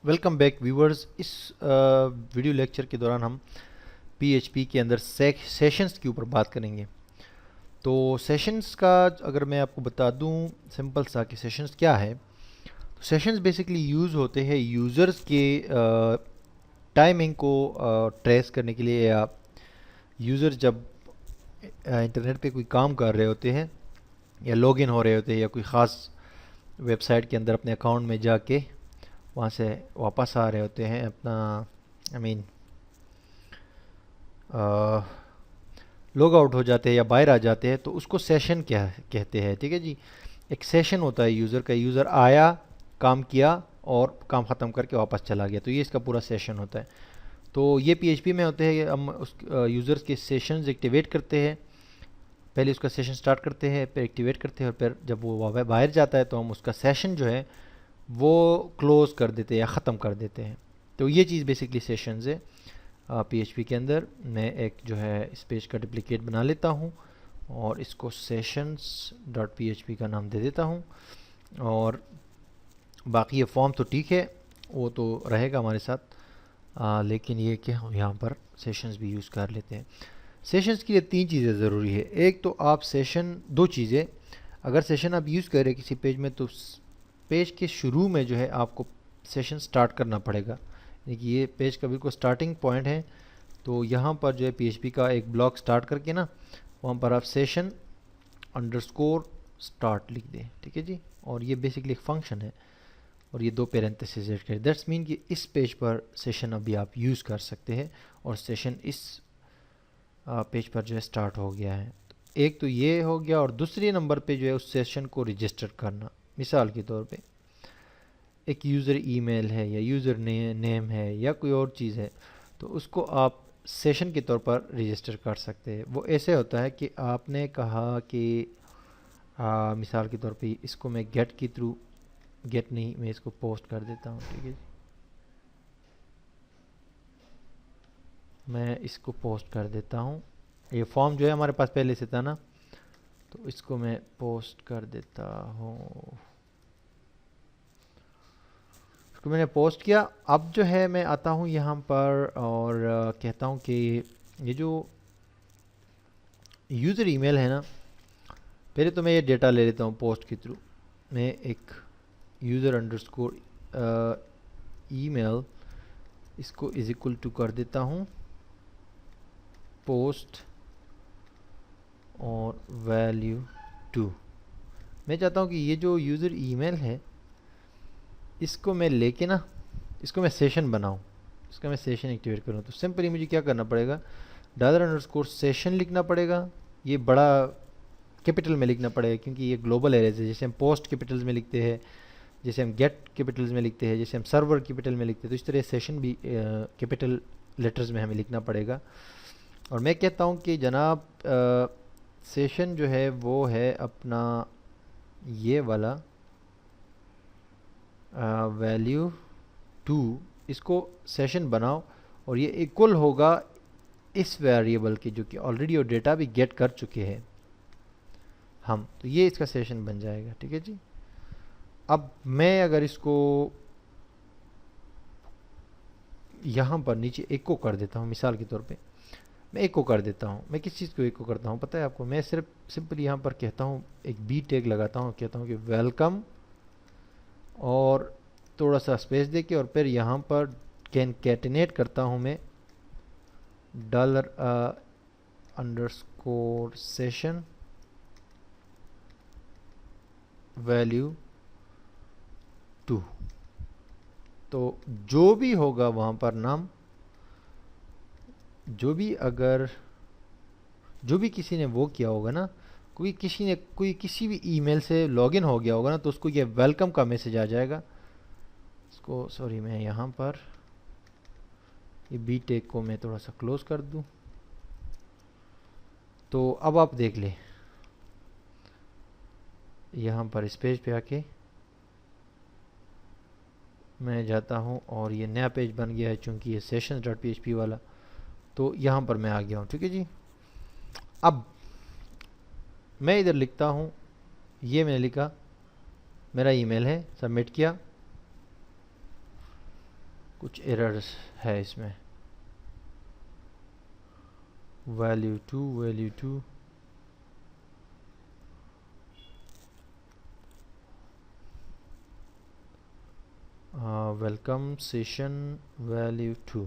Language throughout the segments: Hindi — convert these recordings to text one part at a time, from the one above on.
Welcome back viewers. इस वीडियो लेक्चर के दौरान हम पीएचपी के अंदर सेशंस के ऊपर बात करेंगे। तो सेशंस का अगर मैं आपको बता दूं सिंपल सा कि सेशंस क्या है, तो सेशंस बेसिकली यूज़ होते हैं यूज़र्स के टाइमिंग को ट्रेस करने के लिए, या यूज़र जब इंटरनेट पे कोई काम कर रहे होते हैं या लॉगिन हो रहे होते हैं या कोई ख़ास वेबसाइट के अंदर अपने अकाउंट में जाके वहाँ से वापस आ रहे होते हैं अपना आई मीन लॉग आउट हो जाते हैं या बाहर आ जाते हैं, तो उसको सेशन क्या कहते हैं। ठीक है जी, एक सेशन होता है यूज़र का। यूज़र आया, काम किया और काम ख़त्म करके वापस चला गया, तो ये इसका पूरा सेशन होता है। तो ये पीएचपी में होते हैं, हम उस यूज़र्स के सेशंस एक्टिवेट करते हैं। पहले उसका सेशन स्टार्ट करते हैं, फिर एक्टिवेट करते हैं, और फिर जब वो बाहर जाता है तो हम उसका सेशन जो है वो क्लोज़ कर देते हैं या ख़त्म कर देते हैं। तो ये चीज़ बेसिकली सेशंस है पीएचपी के अंदर। मैं एक जो है इस पेज का डुप्लिकेट बना लेता हूँ और इसको सेशंस डॉट पीएचपी का नाम दे देता हूँ। और बाकी ये फॉर्म तो ठीक है, वो तो रहेगा हमारे साथ, लेकिन ये कि हम यहाँ पर सेशंस भी यूज़ कर लेते हैं। सेशंस के लिए तीन चीज़ें ज़रूरी है। एक तो आप सेशन, दो चीज़ें, अगर सेशन आप यूज़ कर रहे हैं किसी पेज में तो पेज के शुरू में जो है आपको सेशन स्टार्ट करना पड़ेगा, यानी कि ये पेज का बिल्कुल स्टार्टिंग पॉइंट है। तो यहाँ पर जो है पीएचपी का एक ब्लॉक स्टार्ट करके ना, वहाँ पर आप सेशन अंडरस्कोर स्टार्ट लिख दें। ठीक है जी, और ये बेसिकली एक फंक्शन है और ये दो पैरेंथेसिस ऐड करें। दैट्स मीन कि इस पेज पर सेशन अभी आप यूज़ कर सकते हैं और सेशन इस पेज पर जो है स्टार्ट हो गया है। एक तो ये हो गया, और दूसरे नंबर पे जो है उस सेशन को रजिस्टर करना। मिसाल के तौर पे एक यूज़र ईमेल है या यूज़र नेम है या कोई और चीज़ है, तो उसको आप सेशन के तौर पर रजिस्टर कर सकते हैं। वो ऐसे होता है कि आपने कहा कि मिसाल के तौर पे इसको मैं गेट के थ्रू, गेट नहीं, मैं इसको पोस्ट कर देता हूँ। ठीक है जी, मैं इसको पोस्ट कर देता हूँ। ये फॉर्म जो है हमारे पास पहले से था ना, तो इसको मैं पोस्ट कर देता हूँ। इसको मैंने पोस्ट किया। अब जो है मैं आता हूँ यहाँ पर और कहता हूँ कि ये जो यूज़र ईमेल है ना, पहले तो मैं ये डेटा ले लेता हूँ पोस्ट के थ्रू। मैं एक यूज़र अंडरस्कोर ईमेल, इसको इज इक्वल टू कर देता हूँ पोस्ट और वैल्यू 2। मैं चाहता हूँ कि ये जो यूज़र ईमेल है इसको मैं लेके ना, इसको मैं सेशन बनाऊँ, इसका मैं सेशन एक्टिवेट करूँ। तो सिंपली मुझे क्या करना पड़ेगा, डॉलर अंडरस्कोर सेशन लिखना पड़ेगा। ये बड़ा कैपिटल में लिखना पड़ेगा क्योंकि ये ग्लोबल एरेज है। जैसे हम पोस्ट कैपिटल्स में लिखते हैं, जैसे हम गेट कैपिटल्स में लिखते हैं, जैसे हम सर्वर कैपिटल में लिखते हैं, तो इस तरह सेशन भी कैपिटल लेटर्स में हमें लिखना पड़ेगा। और मैं कहता हूँ कि जनाब सेशन जो है वो है अपना ये वाला वैल्यू 2, इसको सेशन बनाओ और ये इक्वल होगा इस वेरिएबल के, जो कि ऑलरेडी और डेटा भी गेट कर चुके हैं हम। तो ये इसका सेशन बन जाएगा। ठीक है जी, अब मैं अगर इसको यहाँ पर नीचे एको कर देता हूँ, मिसाल के तौर पे मैं एको कर देता हूँ। मैं किस चीज़ को एको करता हूँ पता है आपको? मैं सिर्फ सिंपल यहाँ पर कहता हूँ, एक बी टैग लगाता हूँ, कहता हूँ कि वेलकम, और थोड़ा सा स्पेस देके, और फिर यहाँ पर कैनकेटिनेट करता हूँ मैं डॉलर अंडरस्कोर सेशन वैल्यू 2। तो जो भी होगा वहाँ पर नाम, जो भी अगर जो भी किसी ने वो किया होगा ना, कोई किसी ने कोई किसी भी ईमेल से लॉगिन हो गया होगा ना, तो उसको ये वेलकम का मैसेज आ जाएगा। इसको सॉरी, मैं यहाँ पर ये बी टेक को मैं थोड़ा सा क्लोज कर दूँ। तो अब आप देख ले, यहाँ पर इस पेज पे आके मैं जाता हूँ और ये नया पेज बन गया है चूँकि ये सेशन डॉट पी वाला। तो यहाँ पर मैं आ गया हूँ। ठीक है जी, अब मैं इधर लिखता हूँ, ये मैंने लिखा, मेरा ईमेल है, सबमिट किया। कुछ एरर्स है इसमें। Value to welcome session value to.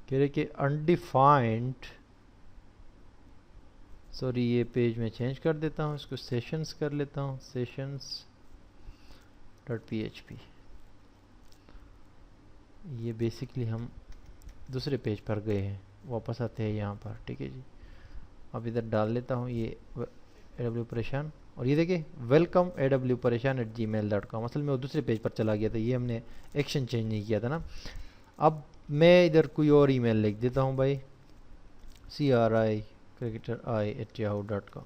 कह रहे कि अनडिफाइंड, सॉरी ये पेज में चेंज कर देता हूँ, इसको सेशंस कर लेता हूँ, सेशंस डॉट php। ये बेसिकली हम दूसरे पेज पर गए हैं, वापस आते हैं यहाँ पर, ठीक है जी। अब इधर डाल लेता हूँ ये AW परेशान, और ये देखिए वेलकम AW परेशान @gmail.com। असल में वो दूसरे पेज पर चला गया था, ये हमने एक्शन चेंज नहीं किया था ना। अब मैं इधर कोई और ईमेल लिख देता हूँ भाई, CRI@yahoo.com।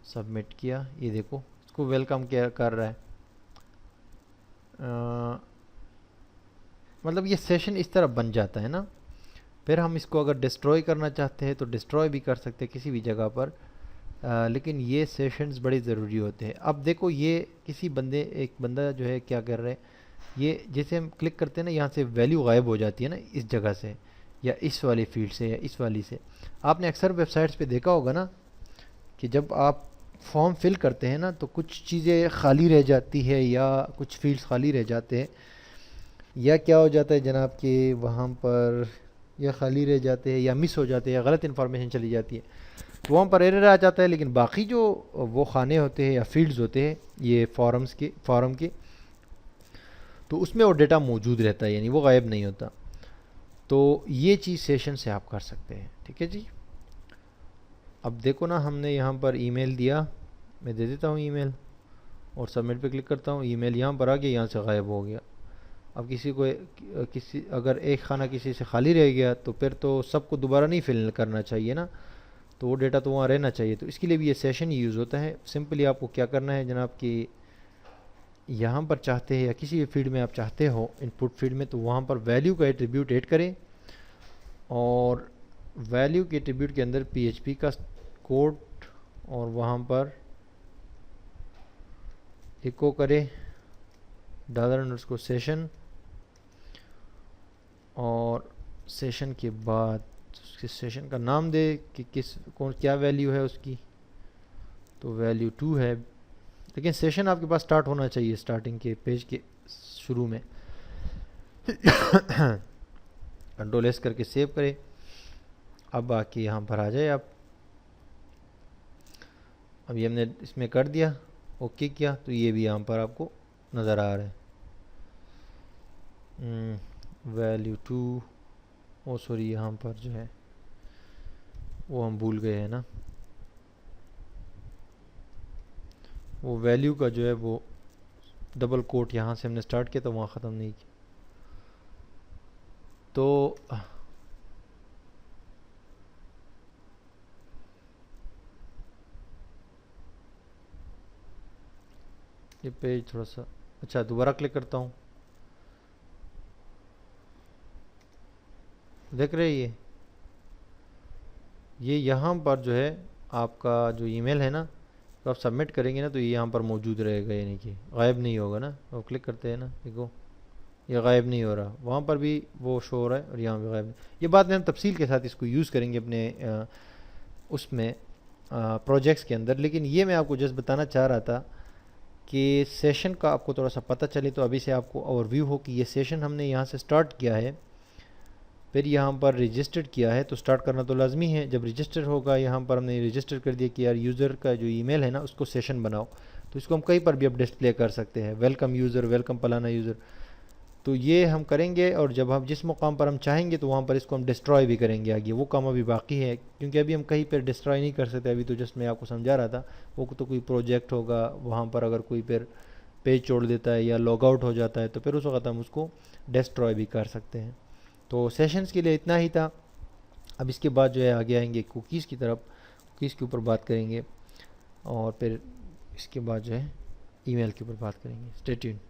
सबमिट किया, ये देखो इसको वेलकम क्या कर रहा है। मतलब ये सेशन इस तरह बन जाता है ना। फिर हम इसको अगर डिस्ट्रॉय करना चाहते हैं तो डिस्ट्रॉय भी कर सकते हैं किसी भी जगह पर, लेकिन ये सेशंस बड़े ज़रूरी होते हैं। अब देखो ये किसी एक बंदा जो है क्या कर रहा है, ये जैसे हम क्लिक करते हैं ना, यहाँ से वैल्यू गायब हो जाती है ना, इस जगह से या इस वाली फील्ड से या इस वाली से। आपने अक्सर वेबसाइट्स पे देखा होगा ना कि जब आप फॉर्म फिल करते हैं ना तो कुछ चीज़ें खाली रह जाती है या कुछ फील्ड्स खाली रह जाते हैं, या क्या हो जाता है जनाब कि वहाँ पर या खाली रह जाते हैं या मिस हो जाते हैं या गलत इन्फॉर्मेशन चली जाती है, तो वहाँ पर एरर आ जाता है। लेकिन बाकी जो वो खाने होते हैं या फील्ड्स होते हैं ये फॉर्म के, तो उसमें वो डेटा मौजूद रहता है, यानी वो गायब नहीं होता। तो ये चीज़ सेशन से आप कर सकते हैं, ठीक है जी। अब देखो ना, हमने यहाँ पर ईमेल दिया, मैं दे देता हूँ ईमेल और सबमिट पे क्लिक करता हूँ, ईमेल यहाँ पर आ गया, यहाँ से गायब हो गया। अब अगर एक खाना किसी से खाली रह गया तो फिर तो सबको दोबारा नहीं फिल करना चाहिए ना, तो वो डेटा तो वहाँ रहना चाहिए। तो इसके लिए भी ये सेशन यूज़ होता है। सिंपली आपको क्या करना है जनाब कि यहाँ पर चाहते हैं या किसी भी फील्ड में आप चाहते हो इनपुट फील्ड में, तो वहाँ पर वैल्यू का एट्रीब्यूट ऐड करें और वैल्यू के एट्रीब्यूट के अंदर PHP का कोड और वहाँ पर इको करें $_ और सेशन के बाद उसके सेशन का नाम दे कि क्या वैल्यू है उसकी, तो वैल्यू 2 है। लेकिन सेशन आपके पास स्टार्ट होना चाहिए स्टार्टिंग के पेज के शुरू में। कंट्रोल S करके सेव करें। अब आके यहाँ पर आ जाए आप, अब ये हमने इसमें कर दिया, ओके किया, तो ये भी यहाँ पर आपको नज़र आ रहा है। वैल्यू 2, ओ सॉरी यहाँ पर जो है वो हम भूल गए हैं ना, वो वैल्यू का जो है वो डबल कोट यहाँ से हमने स्टार्ट किया तो वहाँ ख़त्म नहीं किया। तो ये पेज थोड़ा सा, अच्छा दोबारा क्लिक करता हूँ, देख रहे हैं ये यहाँ पर जो है आपका जो ईमेल है ना, तो आप सबमिट करेंगे ना तो ये यहाँ पर मौजूद रहेगा, यानी कि गायब नहीं होगा ना। तो क्लिक करते हैं ना, देखो ये गायब नहीं हो रहा, वहाँ पर भी वो शो हो रहा है और यहाँ भी गायब नहीं। ये बात में हम तफसील के साथ इसको यूज़ करेंगे अपने उसमें प्रोजेक्ट्स के अंदर। लेकिन ये मैं आपको जस्ट बताना चाह रहा था कि सेशन का आपको थोड़ा सा पता चले, तो अभी से आपको ओवरव्यू हो कि ये सेशन हमने यहाँ से स्टार्ट किया है, फिर यहाँ पर रजिस्टर्ड किया है, तो स्टार्ट करना तो लाजमी है। जब रजिस्टर होगा, यहाँ पर हमने रजिस्टर कर दिया कि यार यूज़र का जो ईमेल है ना उसको सेशन बनाओ, तो इसको हम कहीं पर भी अब डिस्प्ले कर सकते हैं, वेलकम यूज़र, वेलकम फलाना यूज़र। तो ये हम करेंगे, और जब हम जिस मुकाम पर हम चाहेंगे तो वहाँ पर इसको हम डिस्ट्रॉय भी करेंगे आगे। वो काम अभी बाकी है, क्योंकि अभी हम कहीं पर डिस्ट्रॉय नहीं कर सकते। अभी तो जस्ट मैं आपको समझा रहा था, वो तो कोई प्रोजेक्ट होगा, वहाँ पर अगर कोई फिर पेज छोड़ देता है या लॉग आउट हो जाता है तो फिर उस वक्त हम उसको डिस्ट्रॉय भी कर सकते हैं। तो सेशंस के लिए इतना ही था। अब इसके बाद जो है आगे आएंगे कुकीज़ की तरफ, कुकीज़ के ऊपर बात करेंगे और फिर इसके बाद जो है ईमेल के ऊपर बात करेंगे। Stay tune.